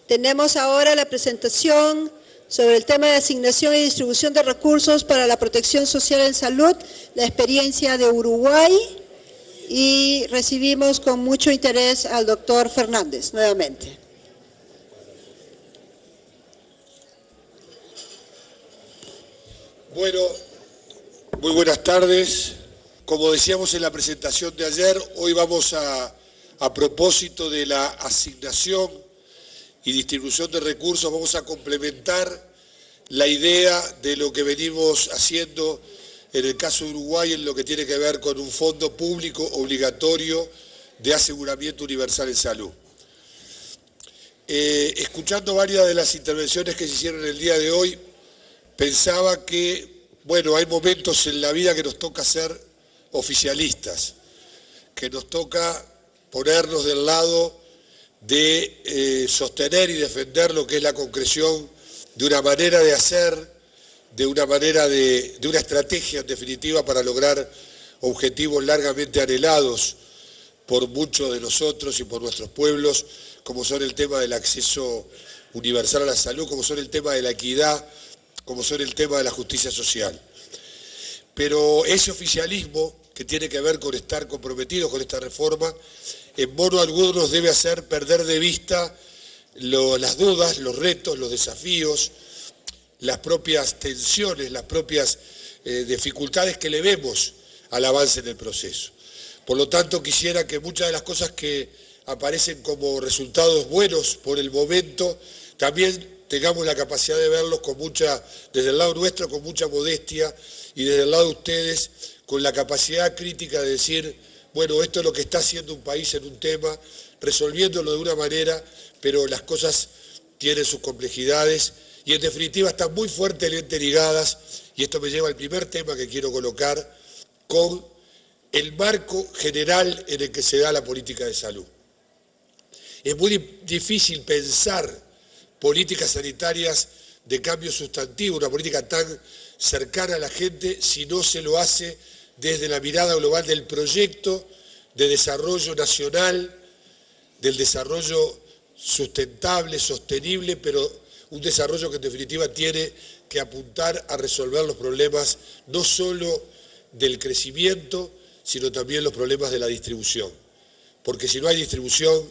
Tenemos ahora la presentación sobre el tema de asignación y distribución de recursos para la protección social en salud, la experiencia de Uruguay, y recibimos con mucho interés al doctor Fernández nuevamente. Bueno, muy buenas tardes. Como decíamos en la presentación de ayer, hoy vamos a propósito de la asignación y distribución de recursos, vamos a complementar la idea de lo que venimos haciendo en el caso de Uruguay en lo que tiene que ver con un fondo público obligatorio de aseguramiento universal en salud. Escuchando varias de las intervenciones que se hicieron el día de hoy, pensaba que, bueno, hay momentos en la vida que nos toca ser oficialistas, que nos toca ponernos del lado de sostener y defender lo que es la concreción de una manera de hacer, de una estrategia en definitiva para lograr objetivos largamente anhelados por muchos de nosotros y por nuestros pueblos, como son el tema del acceso universal a la salud, como son el tema de la equidad, como son el tema de la justicia social. Pero ese oficialismo que tiene que ver con estar comprometidos con esta reforma, en modo alguno nos debe hacer perder de vista las dudas, los retos, los desafíos, las propias tensiones, las propias dificultades que le vemos al avance en el proceso. Por lo tanto, quisiera que muchas de las cosas que aparecen como resultados buenos por el momento, también tengamos la capacidad de verlos desde el lado nuestro, con mucha modestia, y desde el lado de ustedes, con la capacidad crítica de decir, bueno, esto es lo que está haciendo un país en un tema, resolviéndolo de una manera, pero las cosas tienen sus complejidades y en definitiva están muy fuertemente ligadas, y esto me lleva al primer tema que quiero colocar, con el marco general en el que se da la política de salud. Es muy difícil pensar políticas sanitarias de cambio sustantivo, una política tan cercana a la gente, si no se lo hace desde la mirada global del proyecto de desarrollo nacional, del desarrollo sustentable, sostenible, pero un desarrollo que en definitiva tiene que apuntar a resolver los problemas no solo del crecimiento, sino también los problemas de la distribución. Porque si no hay distribución,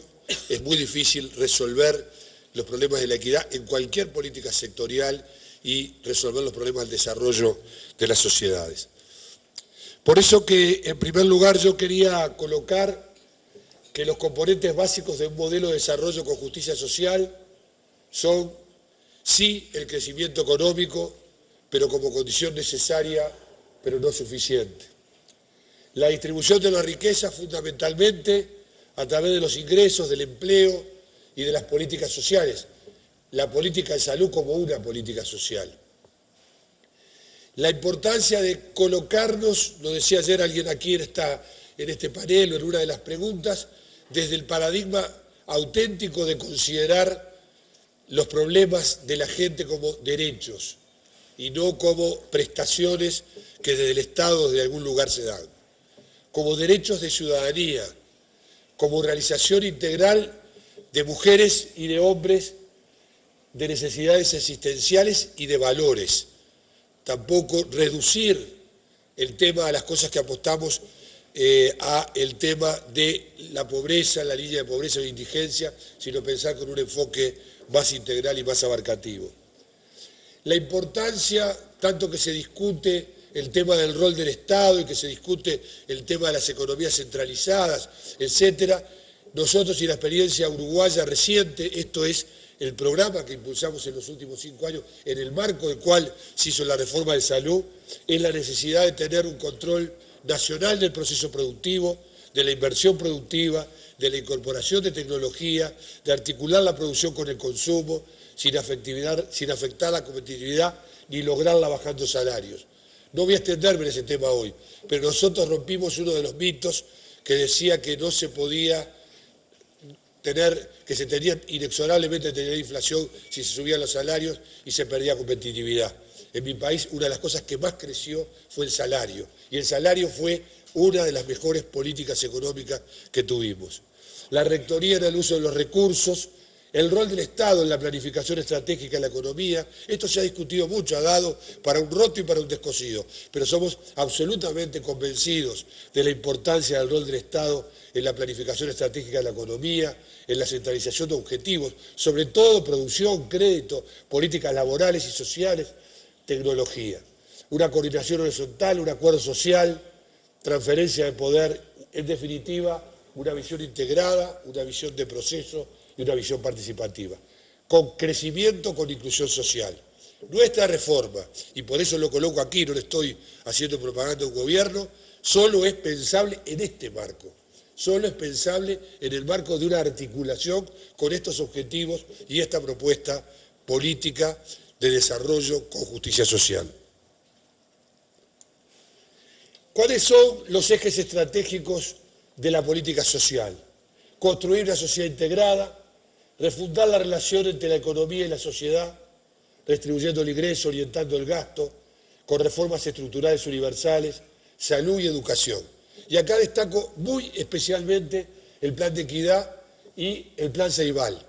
es muy difícil resolver los problemas de la equidad en cualquier política sectorial y resolver los problemas del desarrollo de las sociedades. Por eso que, en primer lugar, yo quería colocar que los componentes básicos de un modelo de desarrollo con justicia social son, sí, el crecimiento económico, pero como condición necesaria, pero no suficiente. La distribución de la riqueza, fundamentalmente, a través de los ingresos, del empleo y de las políticas sociales. La política de salud como una política social. La importancia de colocarnos, lo decía ayer alguien aquí en este panel o en una de las preguntas, desde el paradigma auténtico de considerar los problemas de la gente como derechos y no como prestaciones que desde el Estado de algún lugar se dan, como derechos de ciudadanía, como realización integral de mujeres y de hombres, de necesidades existenciales y de valores. Tampoco reducir el tema a las cosas que apostamos a el tema de la pobreza, la línea de pobreza e indigencia, sino pensar con un enfoque más integral y más abarcativo. La importancia, tanto que se discute el tema del rol del Estado y que se discute el tema de las economías centralizadas, etcétera, nosotros y la experiencia uruguaya reciente, esto es el programa que impulsamos en los últimos 5 años, en el marco del cual se hizo la reforma de salud, es la necesidad de tener un control nacional del proceso productivo, de la inversión productiva, de la incorporación de tecnología, de articular la producción con el consumo, sin afectar la competitividad ni lograrla bajando salarios. No voy a extenderme en ese tema hoy, pero nosotros rompimos uno de los mitos que decía que no se podía que se tenía inexorablemente tener inflación si se subían los salarios y se perdía competitividad. En mi país una de las cosas que más creció fue el salario, y el salario fue una de las mejores políticas económicas que tuvimos. La rectoría en el uso de los recursos, El rol del Estado en la planificación estratégica de la economía, esto se ha discutido mucho, ha dado para un roto y para un descosido, pero somos absolutamente convencidos de la importancia del rol del Estado en la planificación estratégica de la economía, en la centralización de objetivos, sobre todo producción, crédito, políticas laborales y sociales, tecnología. Una coordinación horizontal, un acuerdo social, transferencia de poder, en definitiva, una visión integrada, una visión de proceso y una visión participativa, con crecimiento, con inclusión social. Nuestra reforma, y por eso lo coloco aquí, no le estoy haciendo propaganda a un gobierno, solo es pensable en este marco, solo es pensable en el marco de una articulación con estos objetivos y esta propuesta política de desarrollo con justicia social. ¿Cuáles son los ejes estratégicos de la política social? Construir una sociedad integrada, refundar la relación entre la economía y la sociedad, redistribuyendo el ingreso, orientando el gasto, con reformas estructurales universales, salud y educación. Y acá destaco muy especialmente el plan de equidad y el plan Ceibal.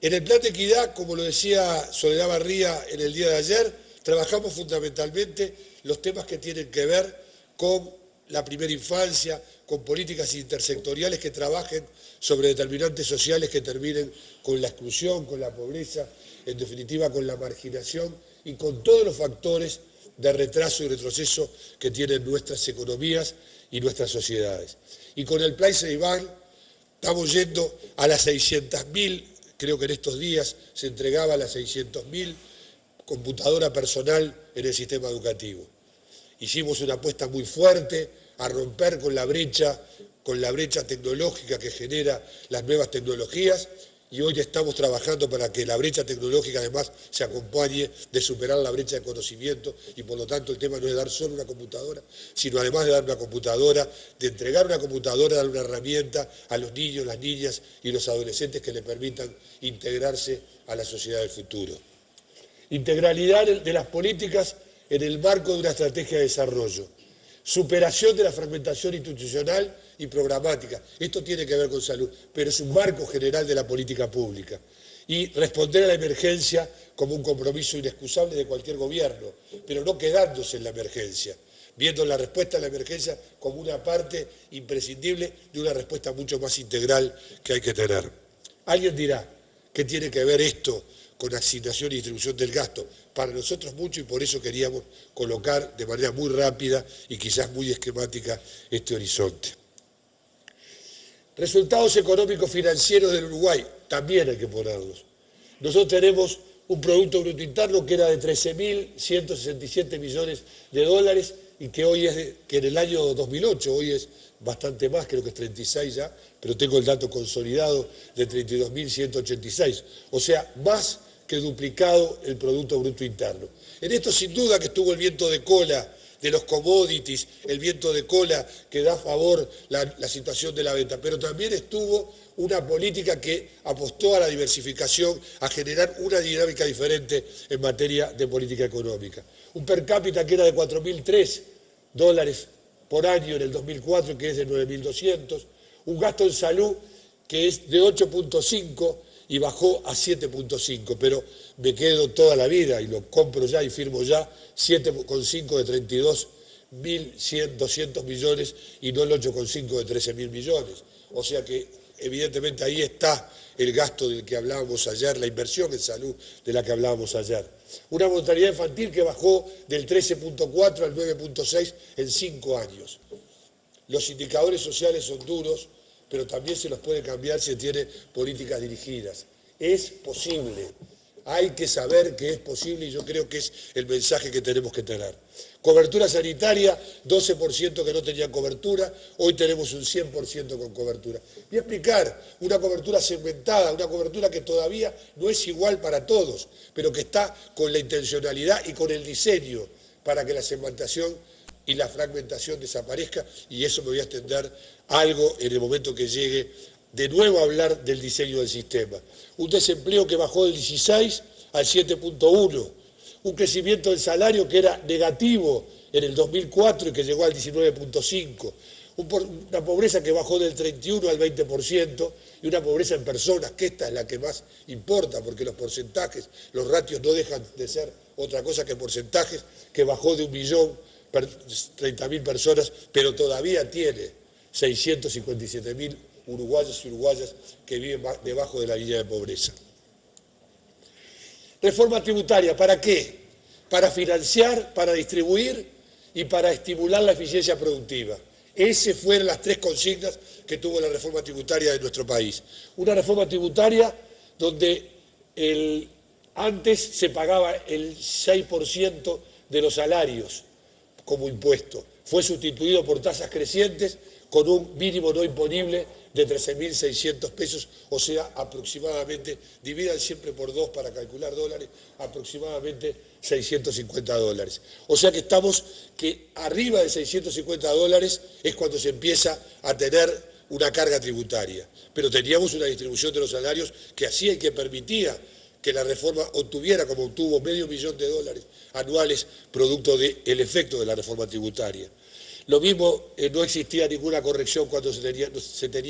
En el plan de equidad, como lo decía Soledad Barría en el día de ayer, trabajamos fundamentalmente los temas que tienen que ver con la primera infancia, con políticas intersectoriales que trabajen sobre determinantes sociales que terminen con la exclusión, con la pobreza, en definitiva con la marginación y con todos los factores de retraso y retroceso que tienen nuestras economías y nuestras sociedades. Y con el plan Ceibal estamos yendo a las 600.000, creo que en estos días se entregaba a las 600.000 computadora personal en el sistema educativo. Hicimos una apuesta muy fuerte a romper con la brecha tecnológica que genera las nuevas tecnologías y hoy estamos trabajando para que la brecha tecnológica además se acompañe de superar la brecha de conocimiento y por lo tanto el tema no es dar solo una computadora, sino además de dar una computadora, de entregar una computadora, dar una herramienta a los niños, las niñas y los adolescentes que le permitan integrarse a la sociedad del futuro. Integralidad de las políticas en el marco de una estrategia de desarrollo. Superación de la fragmentación institucional y programática. Esto tiene que ver con salud, pero es un marco general de la política pública. Y responder a la emergencia como un compromiso inexcusable de cualquier gobierno, pero no quedándose en la emergencia, viendo la respuesta a la emergencia como una parte imprescindible de una respuesta mucho más integral que hay que tener. Alguien dirá, ¿qué tiene que ver esto con asignación y distribución del gasto? Para nosotros mucho y por eso queríamos colocar de manera muy rápida y quizás muy esquemática este horizonte. Resultados económicos financieros del Uruguay, también hay que ponerlos. Nosotros tenemos un Producto Bruto Interno que era de 13.167 millones de dólares y que hoy es, que en el año 2008, hoy es bastante más, creo que es 36 ya, pero tengo el dato consolidado de 32.186, o sea, más que duplicado el Producto Bruto Interno. En esto sin duda que estuvo el viento de cola de los commodities, el viento de cola que da a favor la situación de la venta, pero también estuvo una política que apostó a la diversificación, a generar una dinámica diferente en materia de política económica. Un per cápita que era de 4.003 dólares por año en el 2004, que es de 9.200, un gasto en salud que es de 8.5 y bajó a 7.5, pero me quedo toda la vida y lo compro ya y firmo ya, 7.5 de 32.200 millones y no el 8.5 de 13.000 millones. O sea que evidentemente ahí está el gasto del que hablábamos ayer, la inversión en salud de la que hablábamos ayer. Una mortalidad infantil que bajó del 13.4 al 9.6 en 5 años. Los indicadores sociales son duros, pero también se los puede cambiar si tiene políticas dirigidas. Es posible, hay que saber que es posible y yo creo que es el mensaje que tenemos que tener. Cobertura sanitaria, 12% que no tenían cobertura, hoy tenemos un 100% con cobertura. Voy a explicar, una cobertura segmentada, una cobertura que todavía no es igual para todos, pero que está con la intencionalidad y con el diseño para que la segmentación y la fragmentación desaparezca, y eso me voy a extender algo en el momento que llegue de nuevo a hablar del diseño del sistema. Un desempleo que bajó del 16 al 7.1, un crecimiento del salario que era negativo en el 2004 y que llegó al 19.5, una pobreza que bajó del 31 al 20% y una pobreza en personas, que esta es la que más importa, porque los porcentajes, los ratios no dejan de ser otra cosa que porcentajes, que bajó de 1.030.000 personas, pero todavía tiene 657.000 uruguayos y uruguayas que viven debajo de la línea de pobreza. Reforma tributaria, ¿para qué? Para financiar, para distribuir y para estimular la eficiencia productiva. Esas fueron las tres consignas que tuvo la reforma tributaria de nuestro país. Una reforma tributaria donde antes se pagaba el 6% de los salarios como impuesto. Fue sustituido por tasas crecientes con un mínimo no imponible de 13.600 pesos, o sea, aproximadamente, dividan siempre por 2 para calcular dólares, aproximadamente $650. O sea que estamos que arriba de $650 es cuando se empieza a tener una carga tributaria. Pero teníamos una distribución de los salarios que hacía y que permitía que la reforma obtuviera, como obtuvo, $500.000 anuales producto del efecto de la reforma tributaria. Lo mismo, no existía ninguna corrección cuando se tenía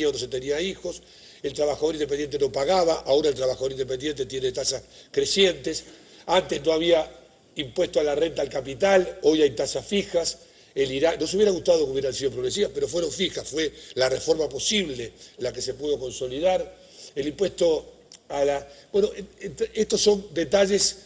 o no se tenía hijos, el trabajador independiente no pagaba, ahora el trabajador independiente tiene tasas crecientes, antes no había impuesto a la renta al capital, hoy hay tasas fijas, nos hubiera gustado que hubieran sido progresivas, pero fueron fijas, fue la reforma posible la que se pudo consolidar, el impuesto a la... Bueno, estos son detalles,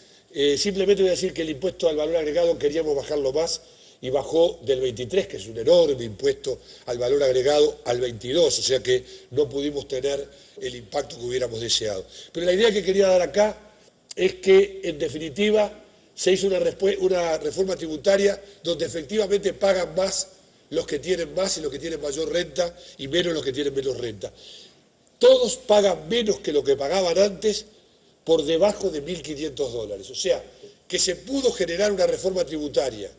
simplemente voy a decir que el impuesto al valor agregado queríamos bajarlo más, y bajó del 23, que es un enorme impuesto al valor agregado, al 22, o sea que no pudimos tener el impacto que hubiéramos deseado. Pero la idea que quería dar acá es que, en definitiva, se hizo una reforma tributaria donde efectivamente pagan más los que tienen más y los que tienen mayor renta y menos los que tienen menos renta. Todos pagan menos que lo que pagaban antes por debajo de $1.500. O sea, que se pudo generar una reforma tributaria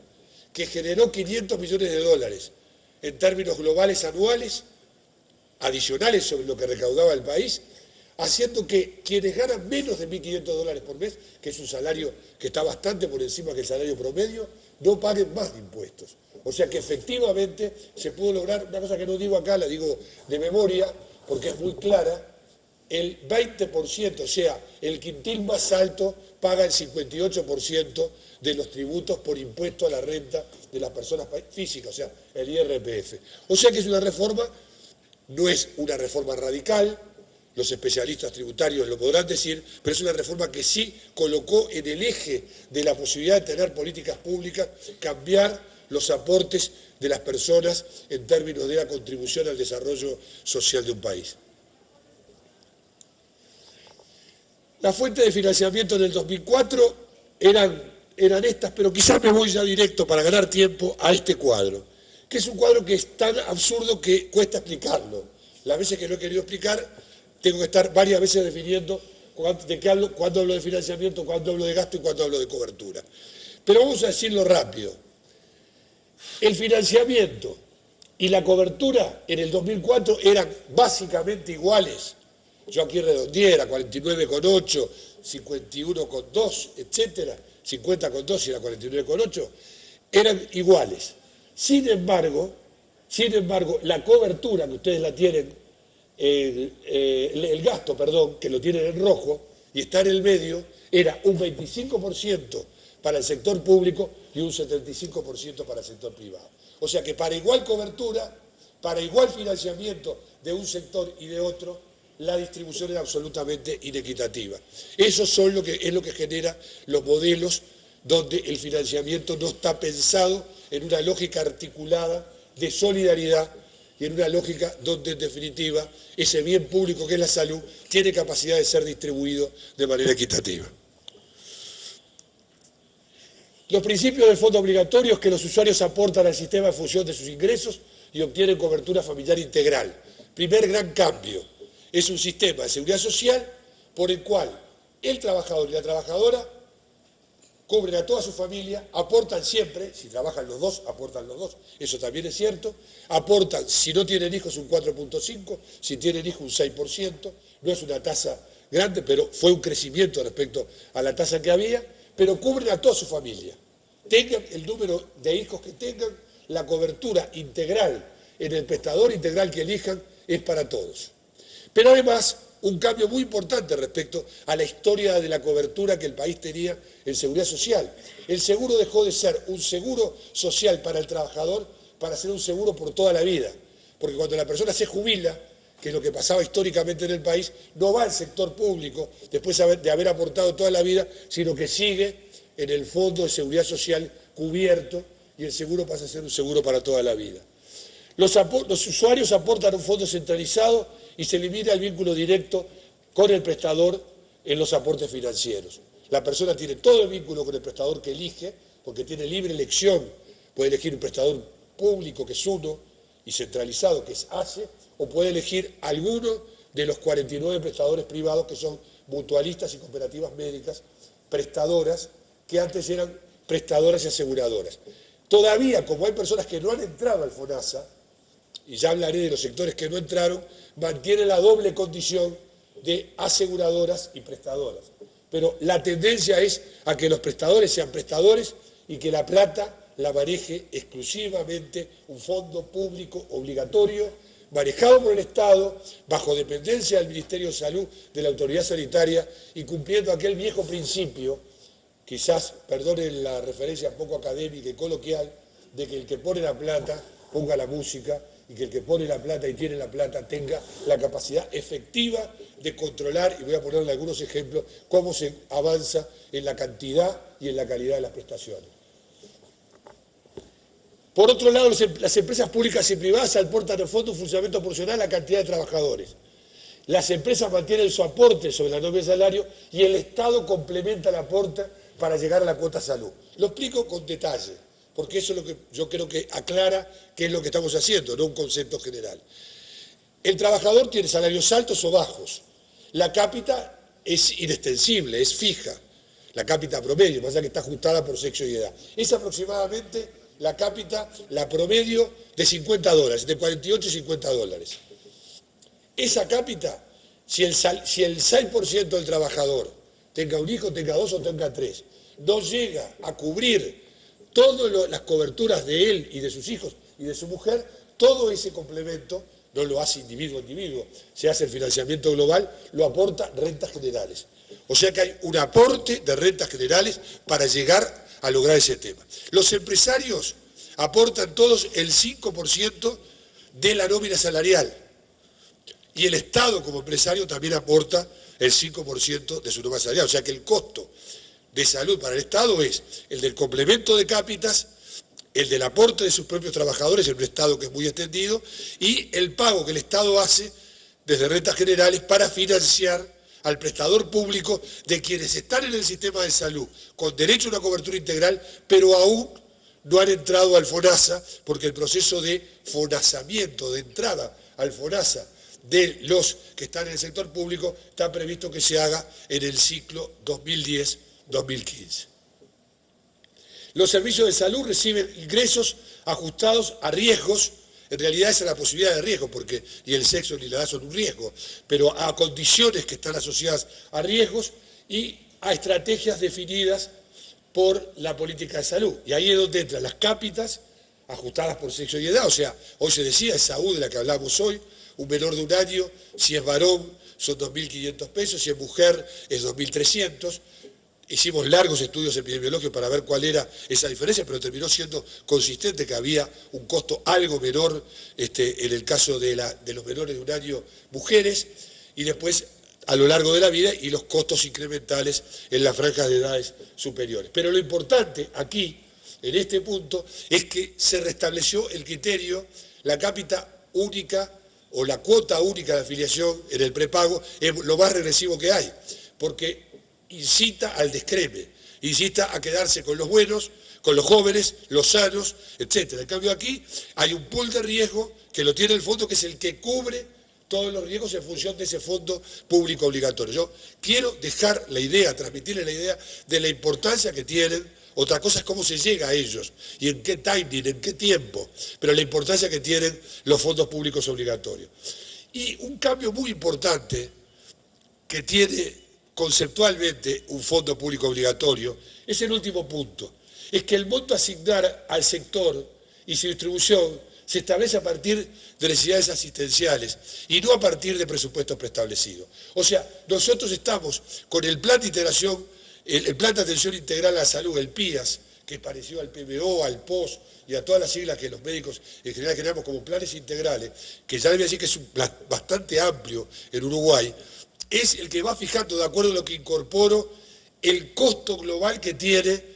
que generó $500 millones en términos globales anuales, adicionales sobre lo que recaudaba el país, haciendo que quienes ganan menos de $1.500 por mes, que es un salario que está bastante por encima que el salario promedio, no paguen más impuestos. O sea que efectivamente se pudo lograr, una cosa que no digo acá, la digo de memoria, porque es muy clara, el 20%, o sea, el quintil más alto paga el 58% de los tributos por impuesto a la renta de las personas físicas, o sea, el IRPF. O sea que es una reforma, no es una reforma radical, los especialistas tributarios lo podrán decir, pero es una reforma que sí colocó en el eje de la posibilidad de tener políticas públicas, cambiar los aportes de las personas en términos de la contribución al desarrollo social de un país. Las fuentes de financiamiento en el 2004 eran estas, pero quizás me voy ya directo para ganar tiempo a este cuadro, que es un cuadro que es tan absurdo que cuesta explicarlo. Las veces que lo he querido explicar, tengo que estar varias veces definiendo de qué hablo, cuándo hablo de financiamiento, cuándo hablo de gasto y cuándo hablo de cobertura. Pero vamos a decirlo rápido. El financiamiento y la cobertura en el 2004 eran básicamente iguales. Yo aquí redondeé, era 49,8, 51,2, etcétera, 50,2 y era 49,8, eran iguales. Sin embargo, la cobertura, que ustedes la tienen, el gasto, perdón, que lo tienen en rojo y está en el medio, era un 25% para el sector público y un 75% para el sector privado. O sea que para igual cobertura, para igual financiamiento de un sector y de otro, la distribución es absolutamente inequitativa. Eso es lo que genera los modelos donde el financiamiento no está pensado en una lógica articulada de solidaridad y en una lógica donde, en definitiva, ese bien público que es la salud tiene capacidad de ser distribuido de manera equitativa. Los principios del fondo obligatorio es que los usuarios aportan al sistema en función de sus ingresos y obtienen cobertura familiar integral. Primer gran cambio. Es un sistema de seguridad social por el cual el trabajador y la trabajadora cubren a toda su familia, aportan siempre, si trabajan los dos, aportan los dos, eso también es cierto, aportan, si no tienen hijos, un 4,5%, si tienen hijos, un 6%, no es una tasa grande, pero fue un crecimiento respecto a la tasa que había, pero cubren a toda su familia. Tengan el número de hijos que tengan, la cobertura integral en el prestador integral que elijan es para todos. Pero además, un cambio muy importante respecto a la historia de la cobertura que el país tenía en seguridad social. El seguro dejó de ser un seguro social para el trabajador para ser un seguro por toda la vida. Porque cuando la persona se jubila, que es lo que pasaba históricamente en el país, no va al sector público después de haber aportado toda la vida, sino que sigue en el Fondo de Seguridad Social cubierto y el seguro pasa a ser un seguro para toda la vida. Los usuarios aportan un fondo centralizado y se elimina el vínculo directo con el prestador en los aportes financieros. La persona tiene todo el vínculo con el prestador que elige, porque tiene libre elección, puede elegir un prestador público que es uno y centralizado que es ACE, o puede elegir alguno de los 49 prestadores privados que son mutualistas y cooperativas médicas, prestadoras, que antes eran prestadoras y aseguradoras. Todavía, como hay personas que no han entrado al FONASA, y ya hablaré de los sectores que no entraron, mantiene la doble condición de aseguradoras y prestadoras. Pero la tendencia es a que los prestadores sean prestadores y que la plata la maneje exclusivamente un fondo público obligatorio, manejado por el Estado, bajo dependencia del Ministerio de Salud, de la Autoridad Sanitaria y cumpliendo aquel viejo principio, quizás, perdonen la referencia poco académica y coloquial, de que el que pone la plata ponga la música y que el que pone la plata y tiene la plata tenga la capacidad efectiva de controlar, y voy a ponerle algunos ejemplos, cómo se avanza en la cantidad y en la calidad de las prestaciones. Por otro lado, las empresas públicas y privadas aportan al fondo un funcionamiento proporcional a la cantidad de trabajadores. Las empresas mantienen su aporte sobre la nómina de salario y el Estado complementa el aporte para llegar a la cuota salud. Lo explico con detalle, porque eso es lo que yo creo que aclara qué es lo que estamos haciendo, no un concepto general. El trabajador tiene salarios altos o bajos. La cápita es inextensible, es fija. La cápita promedio, más allá que está ajustada por sexo y edad. Es aproximadamente la cápita, la promedio de $50, de 48 y $50. Esa cápita, si el 6% del trabajador tenga un hijo, tenga dos o tenga tres, no llega a cubrir todas las coberturas de él y de sus hijos y de su mujer, todo ese complemento no lo hace individuo a individuo, se hace el financiamiento global, lo aporta rentas generales. O sea que hay un aporte de rentas generales para llegar a lograr ese tema. Los empresarios aportan todos el 5% de la nómina salarial y el Estado como empresario también aporta el 5% de su nómina salarial. O sea que el costo de salud para el Estado es el del complemento de cápitas, el del aporte de sus propios trabajadores, en un Estado que es muy extendido, y el pago que el Estado hace desde rentas generales para financiar al prestador público de quienes están en el sistema de salud con derecho a una cobertura integral, pero aún no han entrado al FONASA, porque el proceso de fonasamiento, de entrada al FONASA de los que están en el sector público, está previsto que se haga en el ciclo 2010-2015. Los servicios de salud reciben ingresos ajustados a riesgos. En realidad esa es la posibilidad de riesgo, porque ni el sexo ni la edad son un riesgo, pero a condiciones que están asociadas a riesgos y a estrategias definidas por la política de salud. Y ahí es donde entran las cápitas ajustadas por sexo y edad. O sea, hoy se decía, esa U de la que hablamos hoy, un menor de un año, si es varón son 2.500 pesos, si es mujer es 2.300. Hicimos largos estudios epidemiológicos para ver cuál era esa diferencia, pero terminó siendo consistente que había un costo algo menor en el caso de los menores de un año mujeres, y después a lo largo de la vida, y los costos incrementales en las franjas de edades superiores. Pero lo importante aquí, en este punto, es que se restableció el criterio, la cápita única o la cuota única de afiliación en el prepago es lo más regresivo que hay, porque incita al descreme, incita a quedarse con los buenos, con los jóvenes, los sanos, etc. En cambio aquí hay un pool de riesgo que lo tiene el fondo, que es el que cubre todos los riesgos en función de ese fondo público obligatorio. Yo quiero dejar la idea, transmitirle la idea de la importancia que tienen. Otra cosa es cómo se llega a ellos y en qué timing, en qué tiempo, pero la importancia que tienen los fondos públicos obligatorios. Y un cambio muy importante que tiene conceptualmente un fondo público obligatorio es el último punto, es que el monto a asignar al sector y su distribución se establece a partir de necesidades asistenciales y no a partir de presupuestos preestablecidos. O sea, nosotros estamos con el plan de integración, el plan de atención integral a la salud, el PIAS, que es parecido al PBO, al POS y a todas las siglas que los médicos en general generamos como planes integrales, que ya les voy a decir que es un plan bastante amplio en Uruguay, es el que va fijando, de acuerdo a lo que incorporo, el costo global que tiene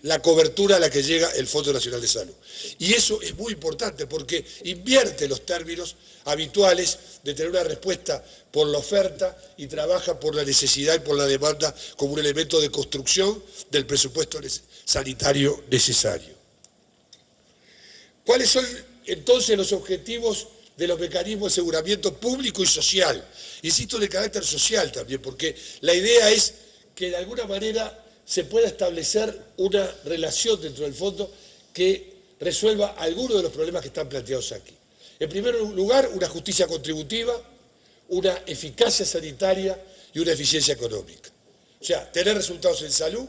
la cobertura a la que llega el Fondo Nacional de Salud. Y eso es muy importante porque invierte los términos habituales de tener una respuesta por la oferta y trabaja por la necesidad y por la demanda como un elemento de construcción del presupuesto sanitario necesario. ¿Cuáles son entonces los objetivos de los mecanismos de aseguramiento público y social? Insisto, de carácter social también, porque la idea es que de alguna manera se pueda establecer una relación dentro del fondo que resuelva algunos de los problemas que están planteados aquí. En primer lugar, una justicia contributiva, una eficacia sanitaria y una eficiencia económica. O sea, tener resultados en salud,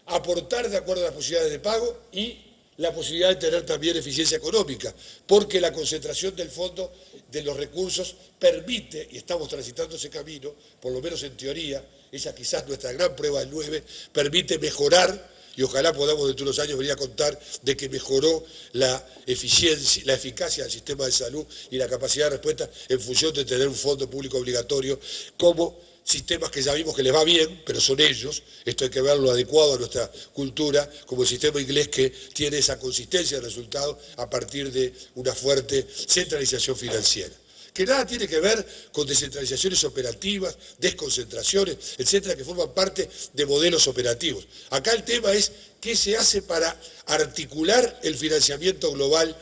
aportar de acuerdo a las posibilidades de pago y la posibilidad de tener también eficiencia económica, porque la concentración del fondo de los recursos permite, y estamos transitando ese camino, por lo menos en teoría, esa quizás nuestra gran prueba del 9, permite mejorar, y ojalá podamos dentro de unos años venir a contar de que mejoró la eficiencia, la eficacia del sistema de salud y la capacidad de respuesta en función de tener un fondo público obligatorio como sistemas que ya vimos que les va bien, pero son ellos, esto hay que verlo adecuado a nuestra cultura, como el sistema inglés que tiene esa consistencia de resultados a partir de una fuerte centralización financiera, que nada tiene que ver con descentralizaciones operativas, desconcentraciones, etcétera, que forman parte de modelos operativos. Acá el tema es qué se hace para articular el financiamiento global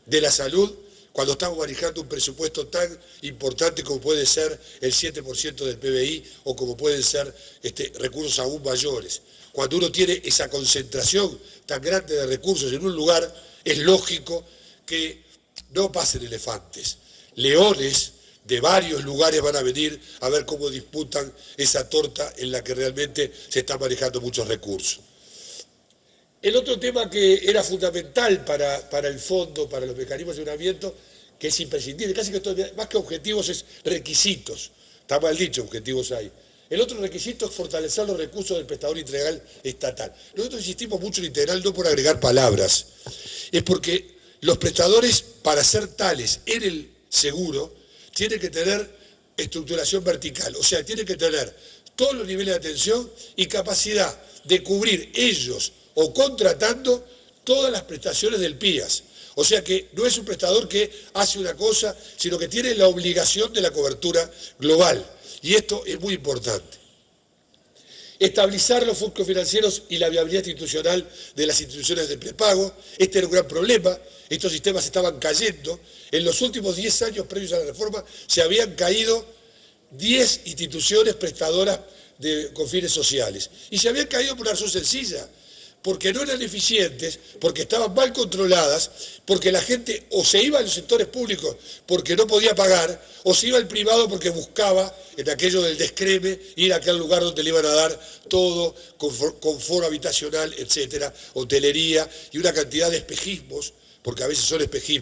de la salud cuando estamos manejando un presupuesto tan importante como puede ser el 7% del PBI o como pueden ser recursos aún mayores. Cuando uno tiene esa concentración tan grande de recursos en un lugar, es lógico que no pasen elefantes. Leones de varios lugares van a venir a ver cómo disputan esa torta en la que realmente se están manejando muchos recursos. El otro tema que era fundamental para el fondo, para los mecanismos de aseguramiento, que es imprescindible, casi que todo, más que objetivos es requisitos, está mal dicho, objetivos hay. El otro requisito es fortalecer los recursos del prestador integral estatal. Nosotros insistimos mucho en integral no por agregar palabras, es porque los prestadores, para ser tales en el seguro, tienen que tener estructuración vertical, o sea, tienen que tener todos los niveles de atención y capacidad de cubrir ellos o contratando todas las prestaciones del PIAS. O sea que no es un prestador que hace una cosa, sino que tiene la obligación de la cobertura global. Y esto es muy importante. Estabilizar los flujos financieros y la viabilidad institucional de las instituciones de prepago. Este era un gran problema. Estos sistemas estaban cayendo. En los últimos 10 años previos a la reforma se habían caído 10 instituciones prestadoras con fines sociales. Y se habían caído por una razón sencilla, porque no eran eficientes, porque estaban mal controladas, porque la gente o se iba a los sectores públicos porque no podía pagar, o se iba al privado porque buscaba, en aquello del descreme, ir a aquel lugar donde le iban a dar todo, confort habitacional, etcétera, hotelería, y una cantidad de espejismos, porque a veces son espejismos,